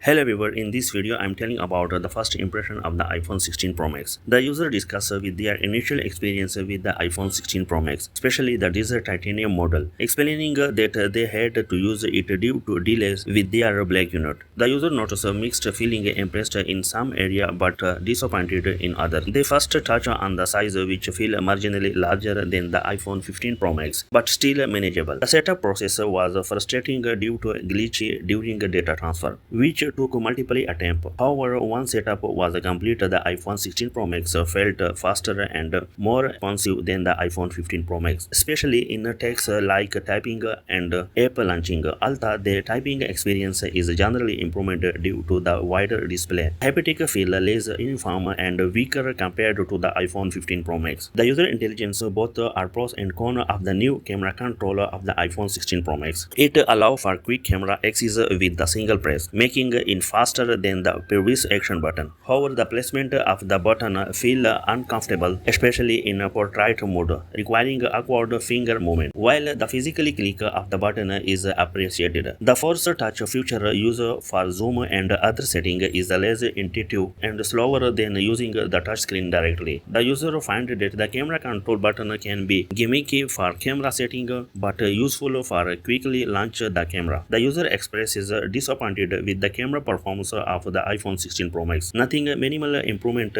Hello everyone, in this video I am telling about the first impression of the iPhone 16 Pro Max. The user discusses with their initial experience with the iPhone 16 Pro Max, especially the Desert Titanium model, explaining that they had to use it due to delays with their black unit. The user noticed a mixed feeling, impressed in some area but disappointed in others. They first touch on the size, which feel marginally larger than the iPhone 15 Pro Max, but still manageable. The setup process was frustrating due to glitch during data transfer, which took multiple attempts. However, once setup was complete, the iPhone 16 Pro Max felt faster and more responsive than the iPhone 15 Pro Max, especially in tasks like typing and app launching. Although the typing experience is generally improved due to the wider display, haptic feel less uniform and weaker compared to the iPhone 15 Pro Max. The user intelligence both are pros and cons of the new camera controller of the iPhone 16 Pro Max. It allows for quick camera access with the single press, making it faster than the previous action button. However, the placement of the button feel uncomfortable, especially in portrait mode, requiring awkward finger movement, while the physically click of the button is appreciated. The force touch feature used for zoom and other settings is less intuitive and slower than using the touchscreen directly. The user finds that the camera control button can be gimmicky for camera setting but useful for quickly launch the camera. The user expresses disappointed with the camera performance of the iPhone 16 Pro Max. Nothing minimal improvement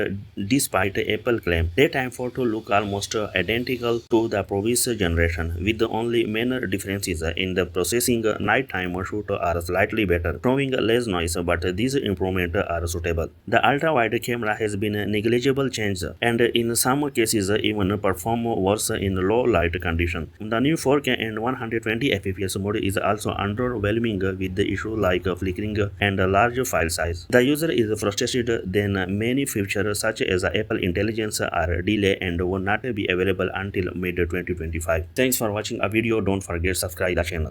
despite Apple claim daytime photo look almost identical to the previous generation, with the only main differences in the processing. Nighttime shoot are slightly better, showing less noise, but these improvements are suitable. The ultra-wide camera has been a negligible change and in some cases even perform worse in low light conditions. The new 4K and 120 fps mode is also underwhelming with the issue like flickering and a large file size. The user is frustrated then many features such as Apple Intelligence are delayed and will not be available until mid 2025. Thanks for watching a video. Don't forget to subscribe the channel.